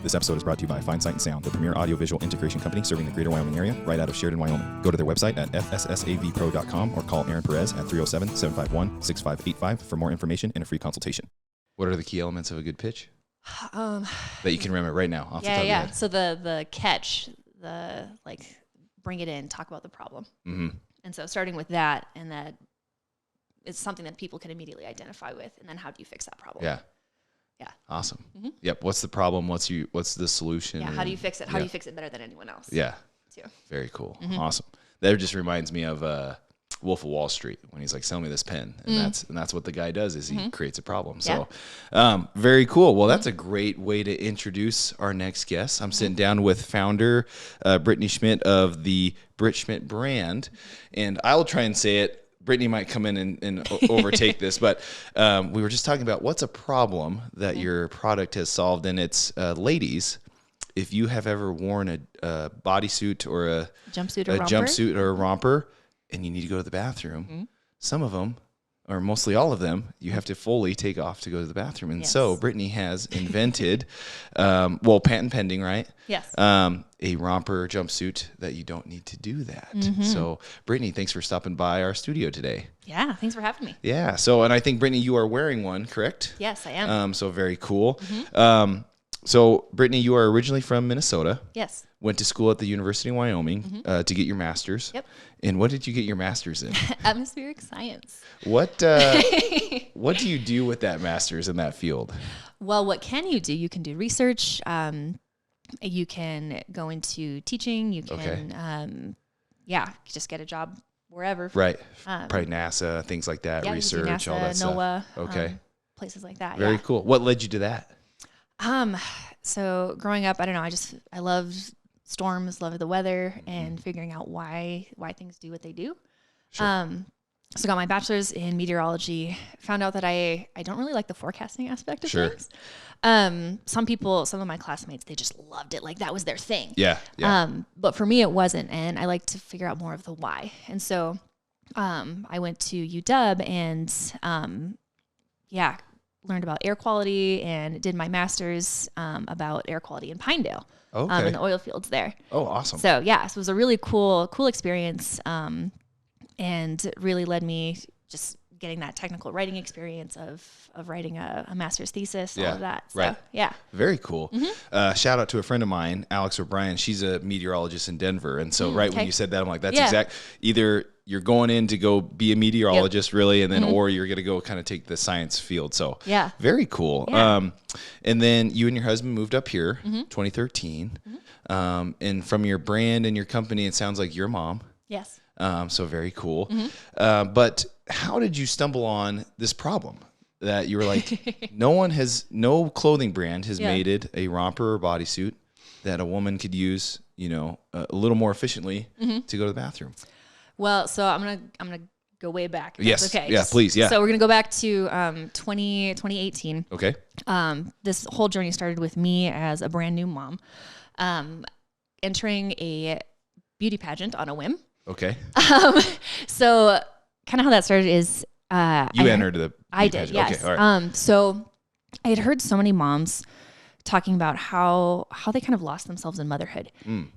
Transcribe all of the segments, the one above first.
This episode is brought to you by Fine Sight and Sound, the premier audiovisual integration company serving the greater Wyoming area, right out of Sheridan, Wyoming. Go to their website at fssavpro.com or call Aaron Perez at 307-751-6585 for more information and a free consultation. What are the key elements of a good pitch that you can remember right now off the top of your head? So the catch, bring it in, talk about the problem. Mm-hmm. And so starting with that, and that it's something that people can immediately identify with, and then how do you fix that problem? Yeah. Awesome. Mm-hmm. Yep. What's the problem? What's the solution? Yeah. How do you fix it? How do you fix it better than anyone else? Yeah. Too. Very cool. Mm-hmm. Awesome. That just reminds me of Wolf of Wall Street when he's like, "Sell me this pen," and that's what the guy does is he creates a problem. So, very cool. Well, that's a great way to introduce our next guest. I'm sitting down with founder Brittni Schmit of the BritSchmit brand, and I'll try and say it. Brittni might come in and overtake this, but we were just talking about what's a problem that your product has solved, and it's ladies. If you have ever worn a bodysuit or a jumpsuit or a romper, and you need to go to the bathroom, some of them, or mostly all of them, you have to fully take off to go to the bathroom. And so Brittni has invented, patent pending, right? Yes. A romper jumpsuit that you don't need to do that. So Brittni, thanks for stopping by our studio today. Yeah, thanks for having me. Yeah. So, and I think Brittni, you are wearing one, correct? Yes, I am. So very cool. So Brittni, you are originally from Minnesota. Yes. Went to school at the University of Wyoming to get your master's. Yep. And what did you get your master's in? Atmospheric science. What what do you do with that master's in that field? Well, what can you do? You can do research. You can go into teaching. You can, just get a job wherever. Right. Probably NASA, things like that, research, NASA, all that NOAA, stuff. Okay. Places like that. Very cool. What led you to that? So growing up, I don't know, I loved storms, loved the weather, and figuring out why things do what they do. Sure. So got my bachelor's in meteorology, found out that I don't really like the forecasting aspect of things. Some of my classmates, they just loved it. Like that was their thing. Yeah. But for me, it wasn't. And I like to figure out more of the why. And so, I went to UW and, learned about air quality and did my master's, about air quality in Pinedale. Okay. In the oil fields there. Oh, awesome. So so it was a really cool experience. And really led me just getting that technical writing experience of writing a master's thesis, all of that. So, right. Yeah. Very cool. Shout out to a friend of mine, Alex O'Brien. She's a meteorologist in Denver. And so when you said that, I'm like, that's exact. Either you're going in to go be a meteorologist really, and then, or you're going to go kind of take the science field. So very cool. Yeah. And then you and your husband moved up here, 2013. And from your brand and your company, it sounds like your mom. Yes. So very cool. But how did you stumble on this problem that you were like, no clothing brand has made a romper or bodysuit that a woman could use, a little more efficiently to go to the bathroom? Well, so I'm gonna go way back. Yes. Okay. Yeah, please. Yeah. So we're gonna go back to 2018. Okay. This whole journey started with me as a brand new mom, entering a beauty pageant on a whim. Okay. So kind of how that started is you entered the I did, pageant. yes. Okay, all right. So I had heard so many moms talking about how they kind of lost themselves in motherhood.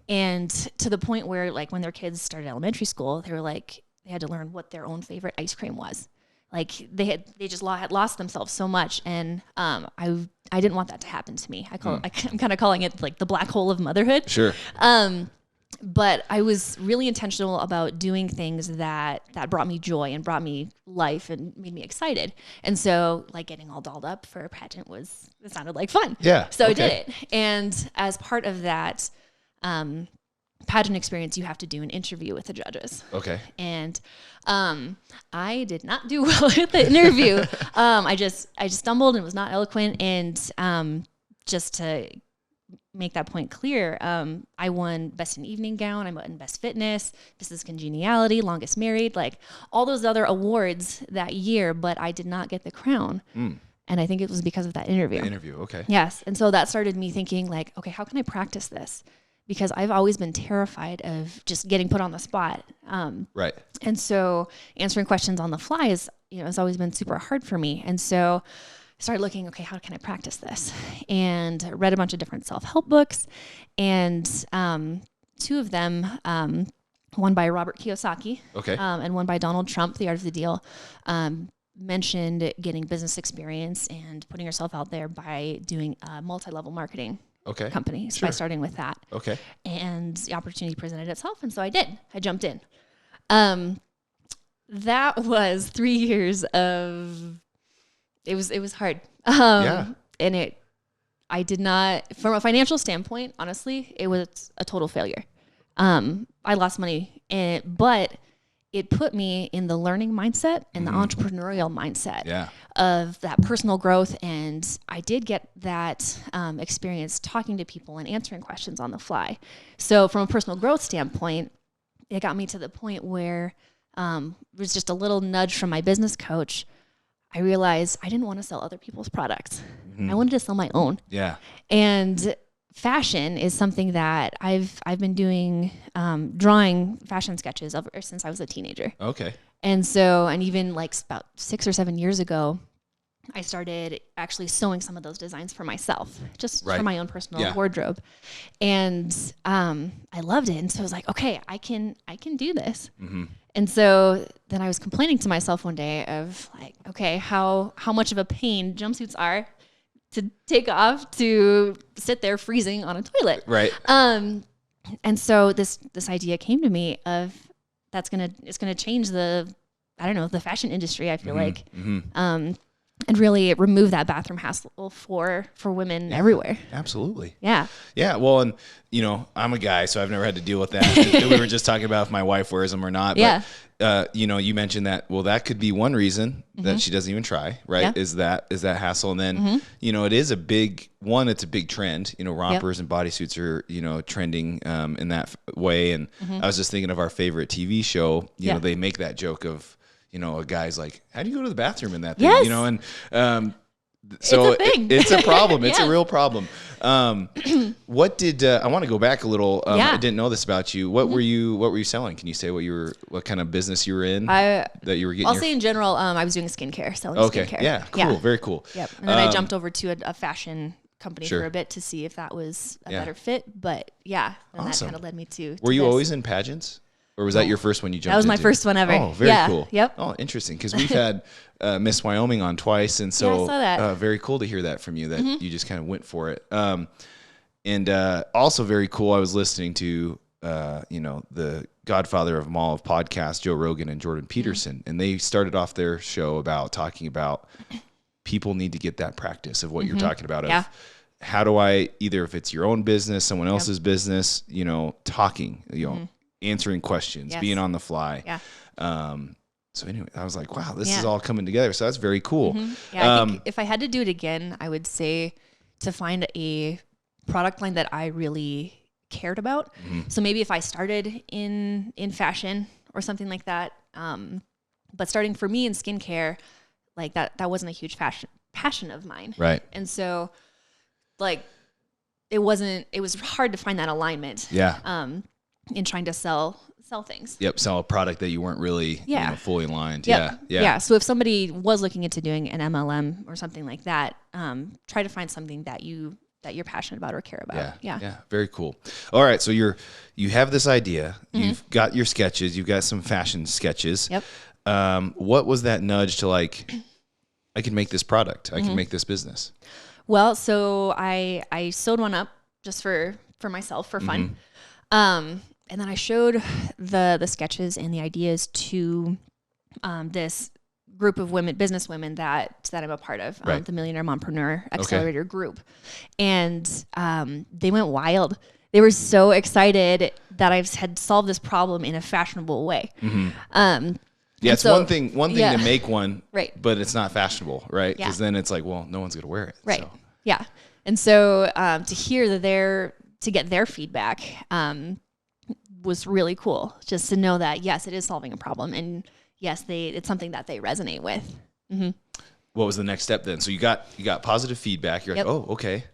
And to the point where like when their kids started elementary school, they were like they had to learn what their own favorite ice cream was. Like they just had lost themselves so much, and I didn't want that to happen to me. I'm kind of calling it like the black hole of motherhood. Sure. But I was really intentional about doing things that brought me joy and brought me life and made me excited. And so like getting all dolled up for a pageant it sounded like fun. Yeah. So I did it. And as part of that pageant experience, you have to do an interview with the judges. Okay. And I did not do well at the interview. I just stumbled and was not eloquent. And just to make that point clear, I won Best in Evening Gown, I won Best Fitness, Mrs. Congeniality, Longest Married, like all those other awards that year, but I did not get the crown. And I think it was because of that interview. The interview, okay. Yes. And so that started me thinking like, okay, how can I practice this? Because I've always been terrified of just getting put on the spot. Right. And so answering questions on the fly has always been super hard for me. And so started looking, okay, how can I practice this? And read a bunch of different self-help books, and two of them, one by Robert Kiyosaki, and one by Donald Trump, The Art of the Deal, mentioned getting business experience and putting yourself out there by doing multi-level marketing companies, by starting with that. And the opportunity presented itself, and so I did. I jumped in. That was 3 years of, it was hard. And I did not, from a financial standpoint, honestly, it was a total failure. I lost money in it, but it put me in the learning mindset and the entrepreneurial mindset of that personal growth. And I did get that experience talking to people and answering questions on the fly. So from a personal growth standpoint, it got me to the point where it was just a little nudge from my business coach. I realized I didn't want to sell other people's products. I wanted to sell my own. And fashion is something that I've been doing, drawing fashion sketches ever since I was a teenager. And so, and even like about 6 or 7 years ago, I started actually sewing some of those designs for myself, just for my own personal wardrobe. And I loved it. And so I was like, okay, I can do this. And so then I was complaining to myself one day of like, okay, how much of a pain jumpsuits are to take off, to sit there freezing on a toilet. And so this idea came to me of it's gonna change the fashion industry, I feel like. And really remove that bathroom hassle for women everywhere. Absolutely. Yeah. Well, and I'm a guy, so I've never had to deal with that. We were just talking about if my wife wears them or not. But, you mentioned that, well, that could be one reason that she doesn't even try, right? Is that hassle. And then, it is it's a big trend. Rompers and bodysuits are, trending in that way. And I was just thinking of our favorite TV show. They make that joke of, a guy's like, how do you go to the bathroom in that thing? And so it's a problem. It's a real problem. What did I want to go back a little? I didn't know this about you. What were you selling? Can you say what kind of business you were in that you were getting? I'll say in general, I was doing skincare, selling skincare. Yeah, cool, very cool. Yep. And then I jumped over to a fashion company for a bit to see if that was a better fit. But and that kind of led me to. Were you always in pageants? Or was that your first one you jumped into? That was my first one ever. Oh, very cool. Yep. Oh, interesting. Because we've had Miss Wyoming on twice. And so I saw that. Very cool to hear that from you, that you just kind of went for it. And also very cool, I was listening to, the godfather of them all of podcasts, Joe Rogan and Jordan Peterson. And they started off their show talking about people need to get that practice of what you're talking about. Of how do I, either if it's your own business, someone else's business, talking, answering questions, being on the fly. So anyway, I was like, wow, this is all coming together. So that's very cool. I think if I had to do it again, I would say to find a product line that I really cared about. So maybe if I started in fashion or something like that, but starting for me in skincare, like that wasn't a huge passion of mine. And so like, it was hard to find that alignment. In trying to sell things. Sell a product that you weren't really fully aligned. So if somebody was looking into doing an MLM or something like that, try to find something that you're passionate about or care about. Very cool. All right, so you have this idea. You've got your sketches. You've got some fashion sketches. What was that nudge to like, I can make this product. I can make this business. Well, so I sewed one up just for myself, for fun. And then I showed the sketches and the ideas to this group of business women that I'm a part of, the Millionaire Mompreneur Accelerator group. And they went wild. They were so excited that I had solved this problem in a fashionable way. It's one thing to make one, but it's not fashionable, right? Because then it's like, well, no one's going to wear it. So. And so to hear to get their feedback was really cool, just to know that, yes, it is solving a problem. And yes, it's something that they resonate with. What was the next step then? So you got positive feedback. You're like, oh, okay.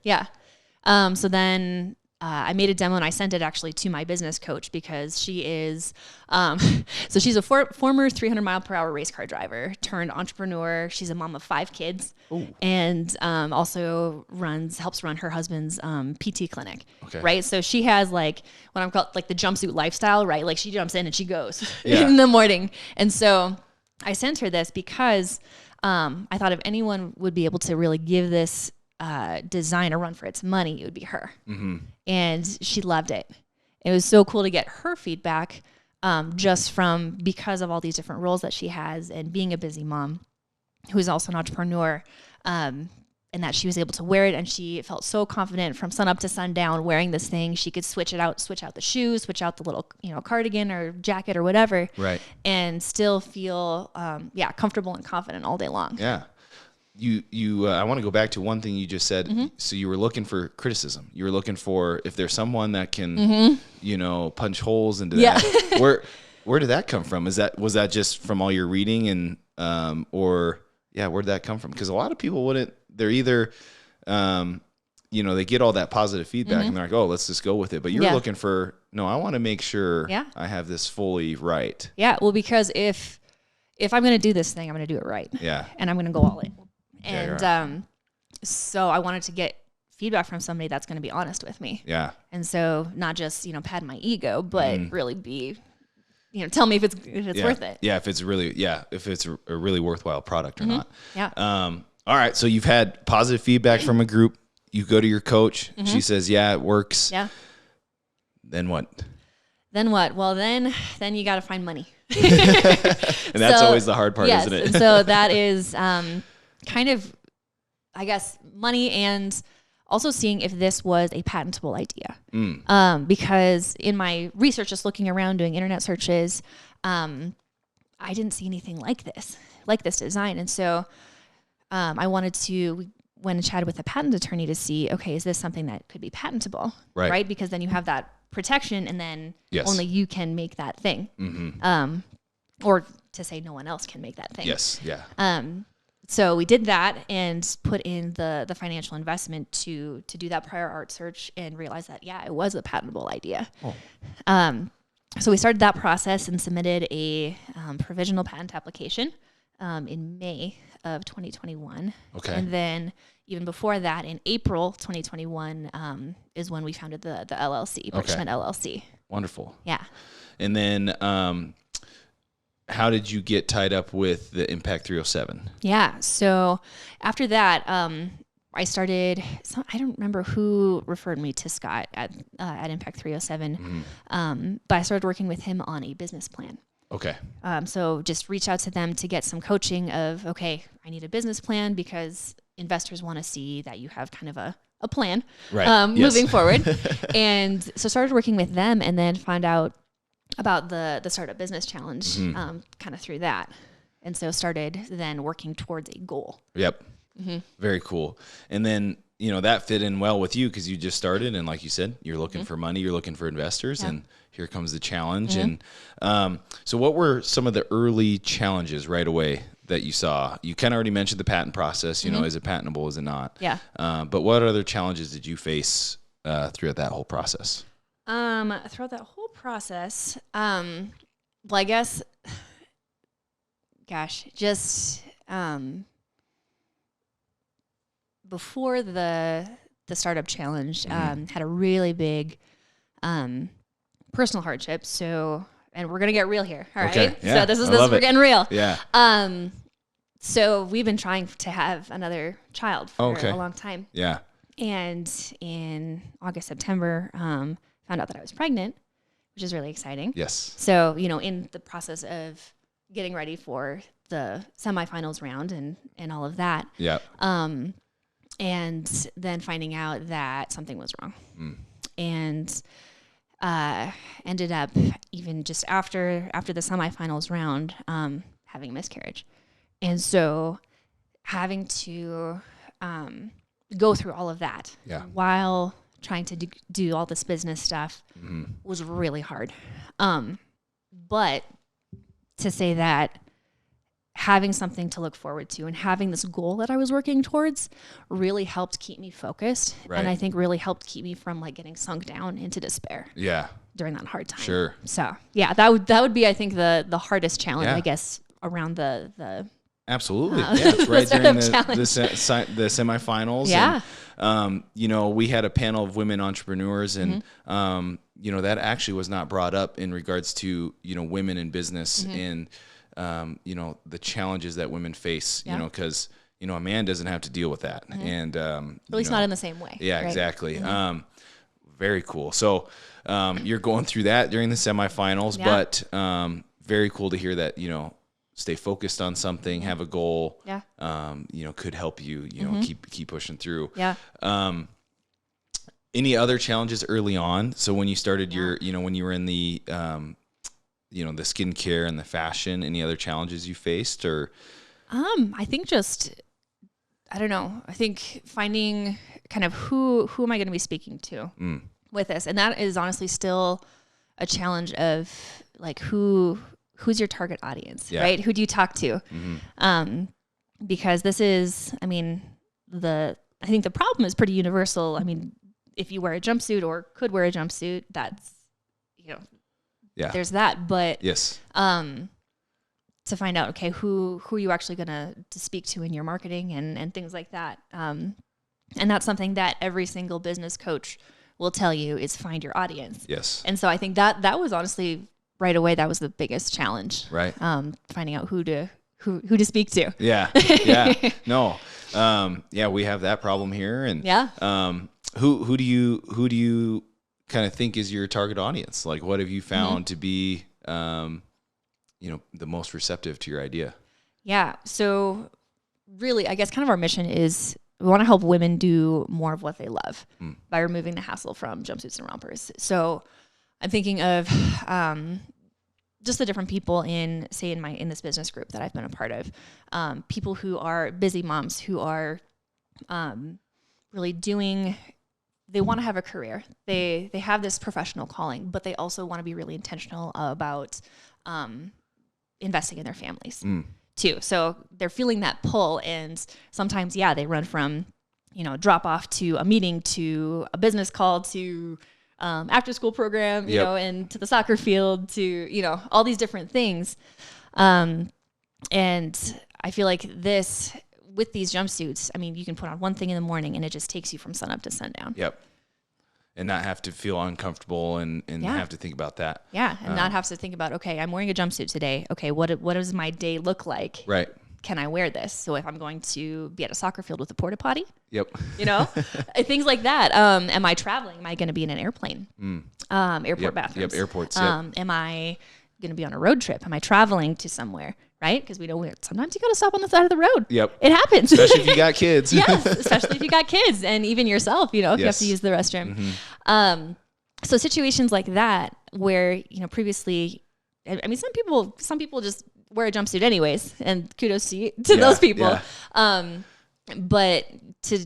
So then I made a demo and I sent it actually to my business coach because she is, so she's a former 300 mile per hour race car driver turned entrepreneur. She's a mom of 5 kids. Ooh. And also helps run her husband's PT clinic. Okay. Right. So she has like what I'm called like the jumpsuit lifestyle, right? Like she jumps in and she goes in the morning. And so I sent her this because I thought if anyone would be able to really give this design a run for its money, it would be her. Mm-hmm. And she loved it. It was so cool to get her feedback just from because of all these different roles that she has and being a busy mom who is also an entrepreneur, and that she was able to wear it and she felt so confident from sun up to sundown wearing this thing. She could switch out the shoes, switch out the little, cardigan or jacket or whatever. Right. And still feel, comfortable and confident all day long. Yeah. I want to go back to one thing you just said. Mm-hmm. So you were looking for criticism. You were looking for if there's someone that can, punch holes into that. Where did that come from? Was that just from all your reading and, where'd that come from? Because a lot of people wouldn't, they're either, they get all that positive feedback and they're like, oh, let's just go with it. But you're looking for, no, I want to make sure I have this fully right. Yeah. Well, because if I'm going to do this thing, I'm going to do it right. Yeah. And I'm going to go all in. And so I wanted to get feedback from somebody that's going to be honest with me. Yeah. And so not just, pad my ego, but really be, tell me if it's worth it. Yeah. If it's a really worthwhile product or not. Yeah. All right. So you've had positive feedback from a group. You go to your coach. Mm-hmm. She says, yeah, it works. Yeah. Then what? Well, then you got to find money. And that's always the hard part, isn't it? So that is, kind of, I guess, money and also seeing if this was a patentable idea. Because in my research, just looking around doing internet searches, I didn't see anything like this design. And so I wanted to went and chatted with a patent attorney to see, okay, is this something that could be patentable? Right? Because then you have that protection and then only you can make that thing. Mm-hmm. Or to say no one else can make that thing. Yes. Yeah. So we did that and put in the financial investment to do that prior art search and realize that, it was a patentable idea. Oh. So we started that process and submitted a provisional patent application in May of 2021. Okay. And then even before that, in April 2021, is when we founded the LLC, BritSchmit LLC. Wonderful. Yeah. And then how did you get tied up with the Impact 307? Yeah. So after that, I started, I don't remember who referred me to Scott at Impact 307, but I started working with him on a business plan. Okay. So just reach out to them to get some coaching of, okay, I need a business plan because investors want to see that you have kind of a plan moving forward. And so started working with them and then found out about the Startup Business Challenge kind of through that. And so started then working towards a goal. Yep. Mm-hmm. Very cool. And then, that fit in well with you because you just started. And like you said, you're looking for money, you're looking for investors, and here comes the challenge. And so what were some of the early challenges right away that you saw? You kind of already mentioned the patent process, is it patentable, is it not? Yeah. But what other challenges did you face throughout that whole process? Throughout that whole process, well, I guess, just before the startup challenge, had a really big personal hardship. So, and we're gonna get real here, all right? Okay. Yeah, so this is we're getting real. Yeah. So we've been trying to have another child for a long time. Yeah. And in August, September, found out that I was pregnant, which is really exciting. Yes. So, in the process of getting ready for the semifinals round and all of that. Yeah. And then finding out that something was wrong. And ended up even just after the semifinals round, having a miscarriage. And so having to go through all of that while trying to do all this business stuff was really hard. But to say that having something to look forward to and having this goal that I was working towards really helped keep me focused. Right. And I think really helped keep me from like getting sunk down into despair. Yeah. During that hard time. Sure. So yeah, that would be, I think, the hardest challenge, I guess, around the absolutely. Yeah. It's right during the semifinals. Yeah. And, you know, we had a panel of women entrepreneurs and, you know, that actually was not brought up in regards to, you know, women in business and, you know, the challenges that women face, you know, because, you know, a man doesn't have to deal with that. And, at least not in the same way. Yeah, right? Exactly. Very cool. So, you're going through that during the semifinals, but, very cool to hear that, you know, stay focused on something, have a goal, you know, could help you, you know, keep pushing through. Yeah. Any other challenges early on? So when you started your, you know, when you were in the, you know, the skincare and the fashion, any other challenges you faced or? I think just, I don't know. I think finding kind of who am I going to be speaking to with this? And that is honestly still a challenge of like, who's your target audience, right? Who do you talk to? Because this is, I mean, I think the problem is pretty universal. I mean, if you wear a jumpsuit or could wear a jumpsuit, that's, you know, there's that. But to find out, okay, who are you actually going to speak to in your marketing and things like that. And that's something that every single business coach will tell you is find your audience. Yes. And so I think that was honestly right away, that was the biggest challenge. Right. Finding out who to speak to. Yeah. Yeah. No. Yeah, we have that problem here. And who do you kind of think is your target audience? Like, what have you found to be, you know, the most receptive to your idea? Yeah. So really, I guess kind of our mission is we want to help women do more of what they love by removing the hassle from jumpsuits and rompers. So I'm thinking of just the different people in this business group that I've been a part of. People who are busy moms who are really they want to have a career. They have this professional calling, but they also want to be really intentional about investing in their families too. So they're feeling that pull, and sometimes, they run from, you know, drop off to a meeting to a business call to after school program, you know, and to the soccer field to, you know, all these different things. And I feel like with these jumpsuits, I mean, you can put on one thing in the morning and it just takes you from sunup to sundown. Yep. And not have to feel uncomfortable and have to think about that. Yeah. And not have to think about, okay, I'm wearing a jumpsuit today. Okay. What does my day look like? Right. Can I wear this? So if I'm going to be at a soccer field with a porta potty, you know, things like that. Am I traveling? Am I going to be in an airplane? Airport bathrooms. Airports. Am I going to be on a road trip? Am I traveling to somewhere? Right? Because we know sometimes you got to stop on the side of the road. Yep. It happens. Especially if you got kids. Yes. Especially if you got kids and even yourself, you know, if you have to use the restroom. So situations like that where, you know, previously, I mean, some people just wear a jumpsuit anyways, and kudos to those people. Yeah. But to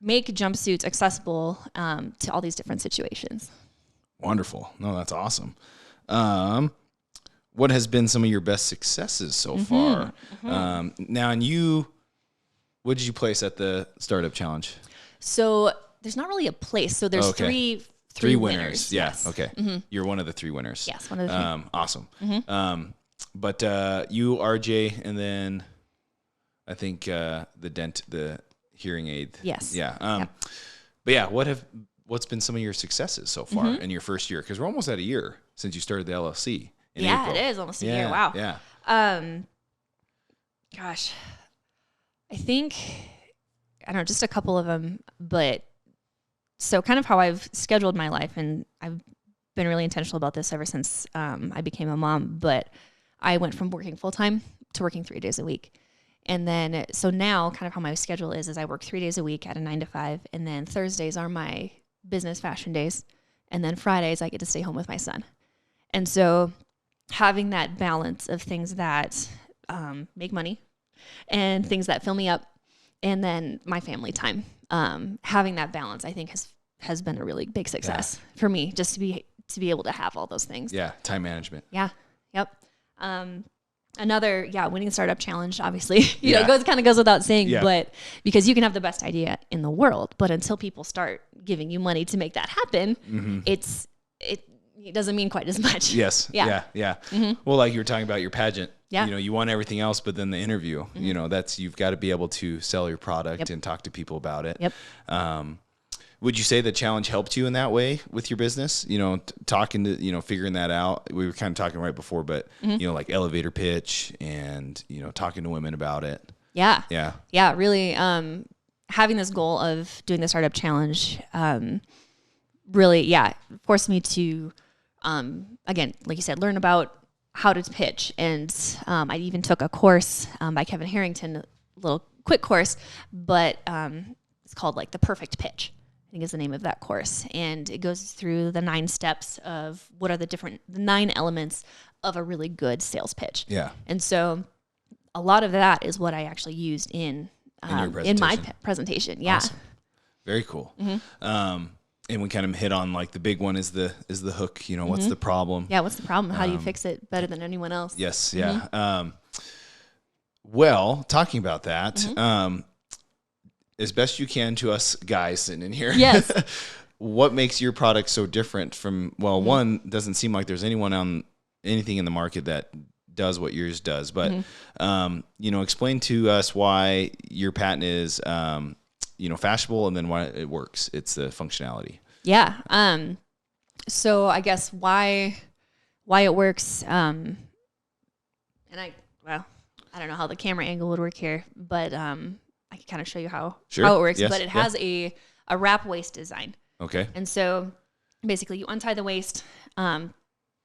make jumpsuits accessible to all these different situations. Wonderful. No, that's awesome. What has been some of your best successes so far? Now, and what did you place at the startup challenge? So there's not really a place. So there's three winners. Yeah. Yes. Okay. You're one of the three winners. Yes, one of the three. Awesome. But you, RJ, and then I think the hearing aid. Yes. Yeah. But yeah, what's been some of your successes so far in your first year? Because we're almost at a year since you started the LLC. Yeah, April. It is almost a year. Wow. Yeah. Gosh, I think, I don't know, just a couple of them, but so kind of how I've scheduled my life, and I've been really intentional about this ever since I became a mom, but I went from working full-time to working 3 days a week. And then, so now kind of how my schedule is I work 3 days a week at a 9 to 5, and then Thursdays are my business fashion days. And then Fridays I get to stay home with my son. And so having that balance of things that make money and things that fill me up, and then my family time, having that balance, I think has been a really big success for me, just to be able to have all those things. Yeah. Time management. Yeah. Yep. Another, winning startup challenge, obviously, you know, kind of goes without saying, but because you can have the best idea in the world, but until people start giving you money to make that happen, it doesn't mean quite as much. Yes. Yeah. Well, like you were talking about your pageant, you know, you want everything else, but then the interview, you know, you've got to be able to sell your product and talk to people about it. Would you say the challenge helped you in that way with your business? You know, talking to, you know, figuring that out. We were kind of talking right before, but, you know, like elevator pitch and, you know, talking to women about it. Yeah, really. Having this goal of doing the startup challenge, really, forced me to, again, like you said, learn about how to pitch. And I even took a course by Kevin Harrington, a little quick course, but it's called like the perfect pitch, I think is the name of that course. And it goes through the 9 steps of what are the 9 elements of a really good sales pitch. Yeah. And so a lot of that is what I actually used in my presentation. Yeah. Awesome. Very cool. And we kind of hit on like the big one is the hook, you know, what's the problem? Yeah. What's the problem? How do you fix it better than anyone else? Yes. Yeah. Well, talking about that, as best you can to us guys sitting in here. Yes. What makes your product so different from, well, one, doesn't seem like there's anything in the market that does what yours does, but, you know, explain to us why your patent is, you know, fashionable and then why it works. It's the functionality. Yeah. So I guess why it works. And I don't know how the camera angle would work here, but, I can kind of show you how it works, but it has a wrap waist design. Okay. And so basically you untie the waist,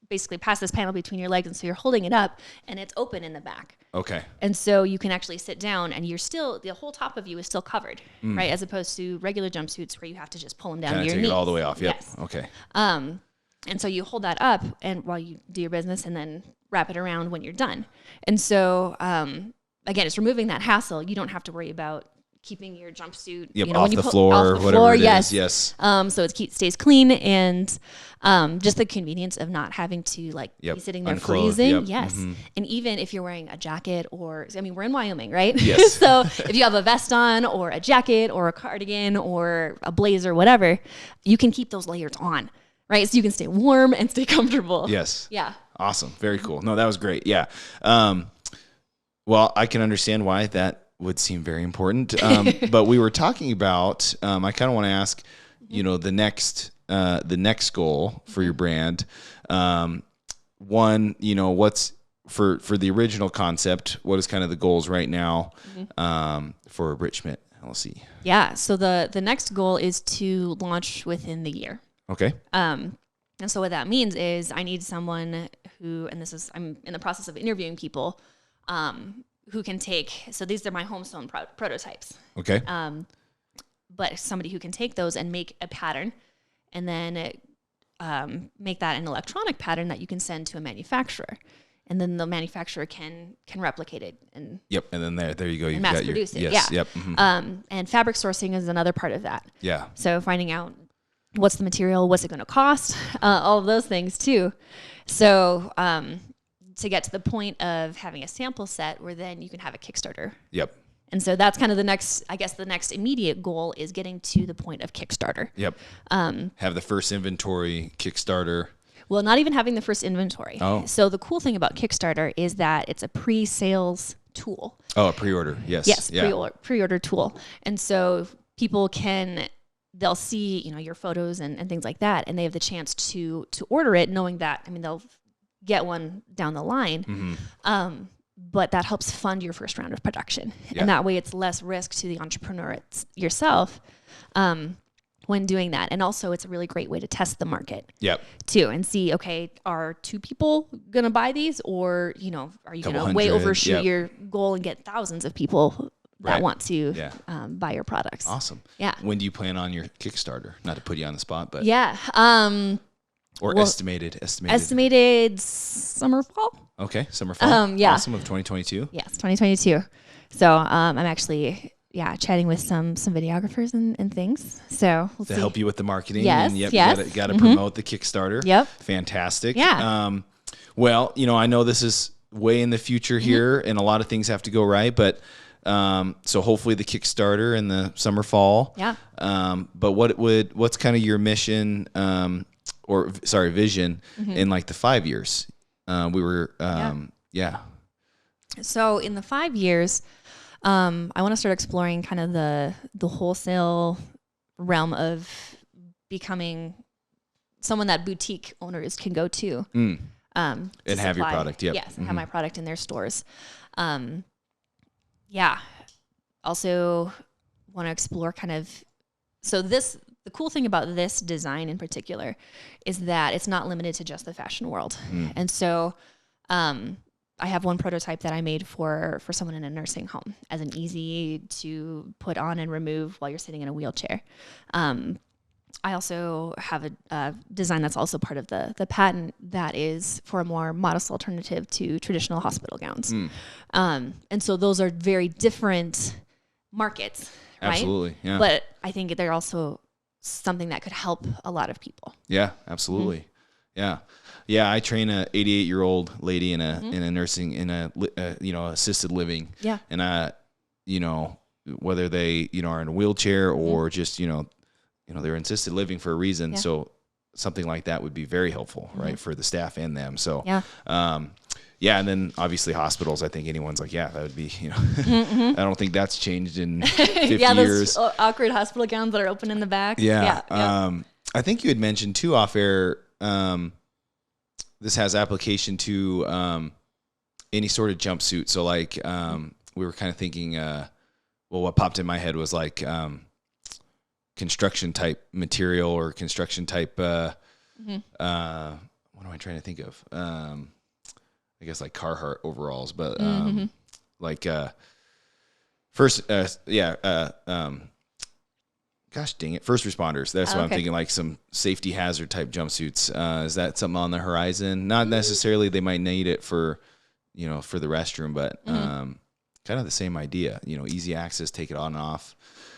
basically past this panel between your legs. And so you're holding it up and it's open in the back. Okay. And so you can actually sit down and the whole top of you is still covered, right? As opposed to regular jumpsuits where you have to just pull them down to your knees. Take it all the way off. Yep. Yes. Okay. And so you hold that up and while you do your business and then wrap it around when you're done. And so, again, it's removing that hassle. You don't have to worry about keeping your jumpsuit off the floor, whatever it is. Yes. So it stays clean and just the convenience of not having to be sitting there freezing. Yes. And even if you're wearing a jacket we're in Wyoming, right? Yes. So if you have a vest on or a jacket or a cardigan or a blazer, whatever, you can keep those layers on, right? So you can stay warm and stay comfortable. Yes. Yeah. Awesome. Very cool. No, that was great. Yeah. Well, I can understand why that would seem very important. But we were talking about, I kind of want to ask, you know, the next goal for your brand. One, you know, what's for the original concept, what is kind of the goals right now, for BritSchmit LLC? Yeah. So the next goal is to launch within the year. Okay. And so what that means is I need someone who, and I'm in the process of interviewing people, who can so these are my home sewn prototypes. Okay. But somebody who can take those and make a pattern and then make that an electronic pattern that you can send to a manufacturer. And then the manufacturer can replicate it. And then there you go. You've mass produce it. Yes. Yeah. Yep. Mm-hmm. And fabric sourcing is another part of that. Yeah. So finding out what's the material, what's it going to cost, all of those things too. So, to get to the point of having a sample set where then you can have a Kickstarter. Yep. And so that's kind of the next immediate goal is getting to the point of Kickstarter. Yep. Have the first inventory, Kickstarter. Well, not even having the first inventory. Oh. So the cool thing about Kickstarter is that it's a pre-sales tool. Oh, a pre-order. Yes. Yes. Yeah. Pre-order tool. And so people they'll see, you know, your photos and things like that. And they have the chance to order it knowing that, they'll get one down the line. But that helps fund your first round of production. Yeah. And that way it's less risk to the entrepreneur yourself when doing that. And also it's a really great way to test the market too and see, okay, are 2 people going to buy these or, you know, are you going to way overshoot your goal and get thousands of people that want to buy your products. Awesome. Yeah. When do you plan on your Kickstarter? Not to put you on the spot, but estimated summer, fall. Okay. Summer, fall. Yeah. Awesome. Of 2022. Yes. 2022. So, I'm actually, chatting with some videographers and things. So we'll see. Help you with the marketing. Yes. And yes. You got to promote the Kickstarter. Yep. Fantastic. Yeah. Well, you know, I know this is way in the future here, and a lot of things have to go right. But so hopefully the Kickstarter in the summer, fall. Yeah. But what's kind of your mission, vision in like the 5 years? So in the 5 years, I want to start exploring kind of the wholesale realm of becoming someone that boutique owners can go to. And have your product. Yep. Yes, and have my product in their stores. Also want to explore kind of, the cool thing about this design in particular is that it's not limited to just the fashion world. And so I have one prototype that I made for someone in a nursing home as an easy to put on and remove while you're sitting in a wheelchair. I also have a design that's also part of the patent that is for a more modest alternative to traditional hospital gowns. And so those are very different markets, right? Absolutely, yeah. But I think they're also something that could help a lot of people. Yeah, absolutely. Yeah. I train a 88-year-old lady in a nursing assisted living. Yeah. And whether they are in a wheelchair or just they're in assisted living for a reason. Yeah. So something like that would be very helpful, right, for the staff and them. So and then obviously hospitals. I think anyone's like, that would be I don't think that's changed in 50 years. Those awkward hospital gowns that are open in the back. Yeah. I think you had mentioned too off air. This has application to any sort of jumpsuit. So like we were kind of thinking, what popped in my head was like construction type material or construction type. What am I trying to think of? I guess like Carhartt overalls, but gosh dang it, first responders. That's what I'm thinking, like some safety hazard type jumpsuits. Is that something on the horizon? Not necessarily they might need it for for the restroom, but kind of the same idea. Easy access, take it on and off.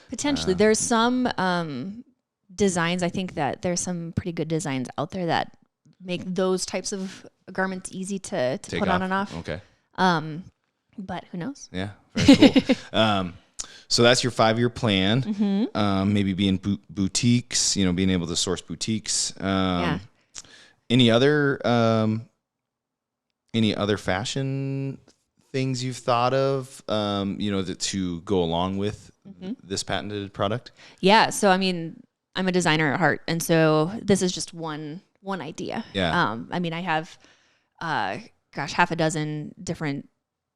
Potentially. There's some designs. I think that there's some pretty good designs out there that make those types of garments easy to put on and off. Okay. But who knows? Yeah, very cool. So that's your 5-year plan. Maybe be in boutiques, being able to source boutiques. Any other fashion things you've thought of, to go along with this patented product? Yeah. So, I mean, I'm a designer at heart. And so this is just one idea. Yeah. I have, half a dozen different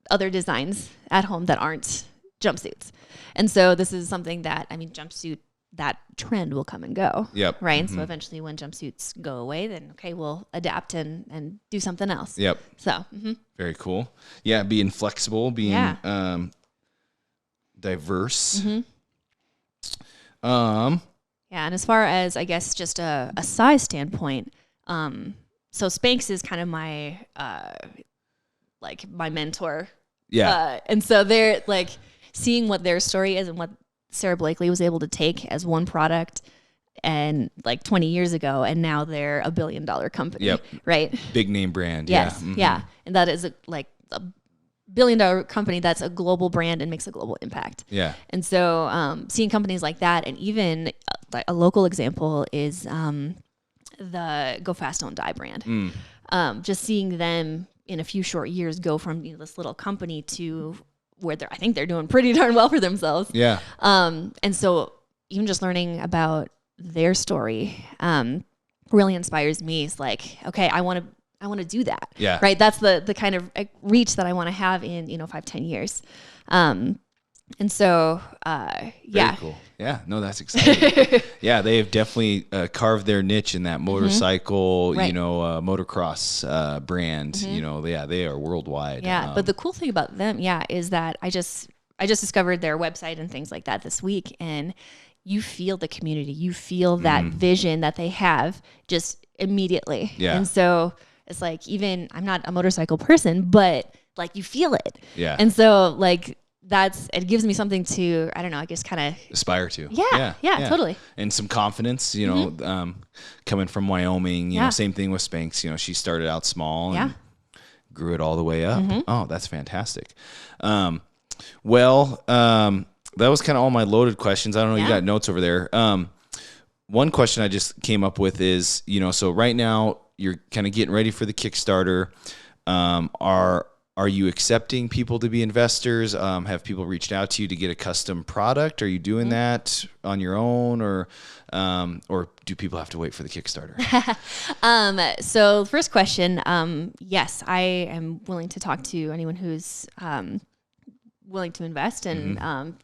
other designs at home that aren't jumpsuits. And so this is something that, jumpsuit, that trend will come and go. Yep. Right. And so eventually when jumpsuits go away, then we'll adapt and do something else. Yep. So. Very cool. Yeah. Being flexible, being diverse. And as far as, I guess, just a size standpoint, so Spanx is kind of my, my mentor. Yeah. And so they're seeing what their story is and what Sarah Blakely was able to take as one product and 20 years ago, and now they're $1 billion company. Yep. Right. Big name brand. Yes. Yeah. And that is a $1 billion company that's a global brand and makes a global impact. Yeah. And so seeing companies like that, and even a local example is the Go Fast Don't Die brand. Just seeing them in a few short years go from this little company to where I think they're doing pretty darn well for themselves. Yeah. And so even just learning about their story really inspires me. It's okay, I want to do that. Yeah. Right. That's the kind of reach that I want to have in 5-10 years. And so Very cool. Yeah. No, that's exciting. Yeah, they have definitely carved their niche in that motorcycle, motocross brand. They are worldwide. Yeah. But the cool thing about them, is that I just discovered their website and things like that this week, and you feel the community, you feel that vision that they have just immediately. Yeah. And so it's even I'm not a motorcycle person, but you feel it. Yeah. And so it gives me something to, I don't know, I guess kind of aspire to. Yeah, totally. And some confidence, coming from Wyoming, same thing with Spanx, she started out small and grew it all the way up. Mm-hmm. Oh, that's fantastic. That was kind of all my loaded questions. I don't know, you got notes over there. One question I just came up with is, so right now you're kind of getting ready for the Kickstarter. Are you accepting people to be investors? Have people reached out to you to get a custom product? Are you doing that on your own, or do people have to wait for the Kickstarter? So first question, yes, I am willing to talk to anyone who's willing to invest and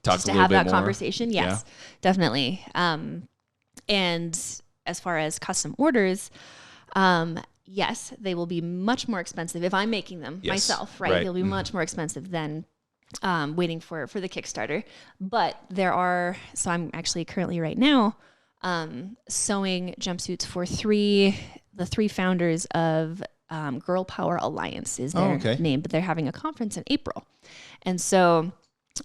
just to have that conversation. Yes, definitely. And as far as custom orders, yes, they will be much more expensive if I'm making them myself, right? They'll be much more expensive than waiting for the Kickstarter. But so I'm actually currently right now sewing jumpsuits for the three founders of Girl Power Alliance is their name, but they're having a conference in April. And so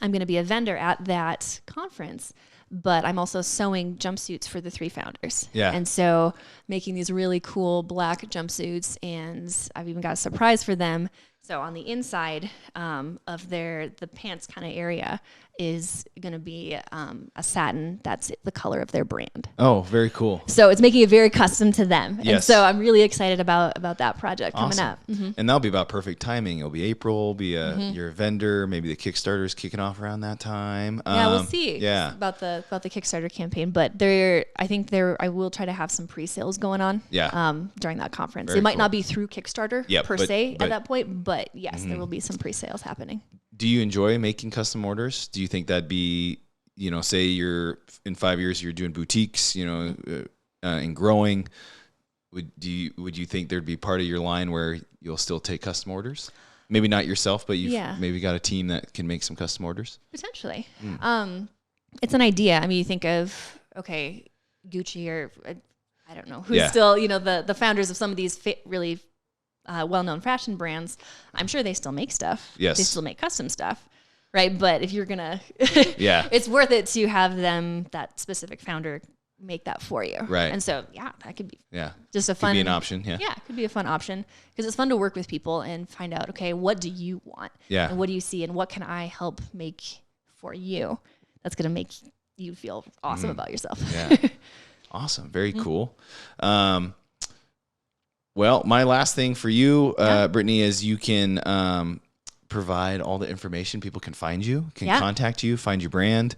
I'm going to be a vendor at that conference. But I'm also sewing jumpsuits for the three founders. Yeah. And so making these really cool black jumpsuits, and I've even got a surprise for them. So on the inside of the pants kind of area is going to be a satin that's the color of their brand. Oh, very cool. So it's making it very custom to them. Yes. And so I'm really excited about that project coming up. Mm-hmm. And that'll be about perfect timing. It'll be April, be your vendor, maybe the Kickstarter's kicking off around that time. We'll see about the Kickstarter campaign, but I will try to have some pre-sales going on during that conference. It might not be through Kickstarter per se at that point, but yes, there will be some pre-sales happening. Do you enjoy making custom orders? Do you think that'd be, say you're in 5 years, you're doing boutiques, and growing, would you think there'd be part of your line where you'll still take custom orders? Maybe not yourself, but you've maybe got a team that can make some custom orders? Potentially. It's an idea. I mean, you think of, Gucci or I don't know, who's still, the founders of some of these really well-known fashion brands. I'm sure they still make stuff. Yes. They still make custom stuff, right? But if you're going to, it's worth it to have that specific founder make that for you. Right. And so, that could be just a fun, could be an option. Yeah. Yeah. It could be a fun option because it's fun to work with people and find out, what do you want? Yeah. And what do you see? And what can I help make for you? That's going to make you feel awesome about yourself. Yeah. Awesome. Very cool. Well, my last thing for you, Brittni, is you can provide all the information. People can find you, contact you, find your brand.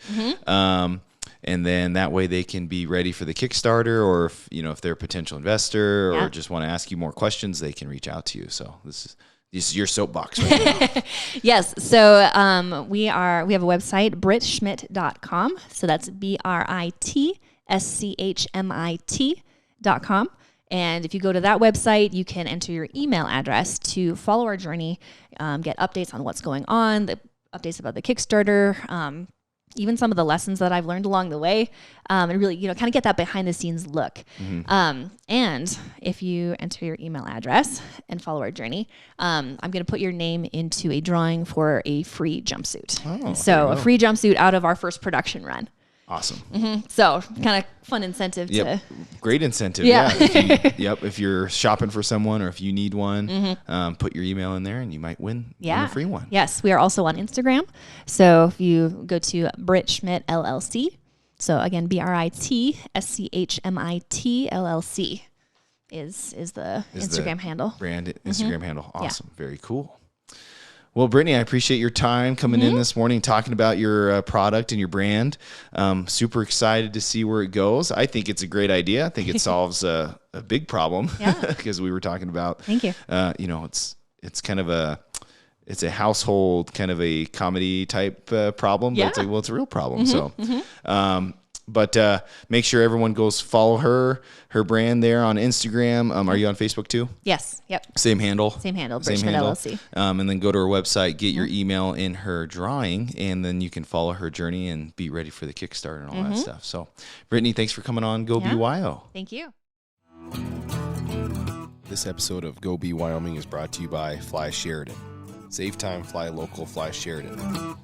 And then that way they can be ready for the Kickstarter, or if they're a potential investor or just want to ask you more questions, they can reach out to you. So this is your soapbox right now. Yes. So we have a website, BritSchmit.com. So that's BritSchmit.com. And if you go to that website, you can enter your email address to follow our journey, get updates on what's going on, the updates about the Kickstarter, even some of the lessons that I've learned along the way, and really, kind of get that behind the scenes look. And if you enter your email address and follow our journey, I'm going to put your name into a drawing for a free jumpsuit. So a free jumpsuit out of our first production run. Awesome. So kind of fun incentive. Great incentive. Yeah. If you're shopping for someone or if you need one, put your email in there and you might win a free one. Yes. We are also on Instagram. So if you go to BritSchmit LLC, so again, BritSchmit LLC is the Instagram handle. Brand Instagram handle. Awesome. Yeah. Very cool. Well, Brittni, I appreciate your time coming in this morning, talking about your product and your brand. Super excited to see where it goes. I think it's a great idea. I think it solves a big problem because we were talking about. Thank you. It's kind of it's a household kind of a comedy type problem, but it's a real problem. So, but make sure everyone goes follow her brand there on Instagram. Are you on Facebook too? Yes. Yep. Same handle. BritSchmit LLC. And then go to her website, get your email in her drawing, and then you can follow her journey and be ready for the Kickstarter and all that stuff. So, Brittni, thanks for coming on Go Be Wyoming. Thank you. This episode of Go Be Wyoming is brought to you by Fly Sheridan. Save time, fly local, fly Sheridan.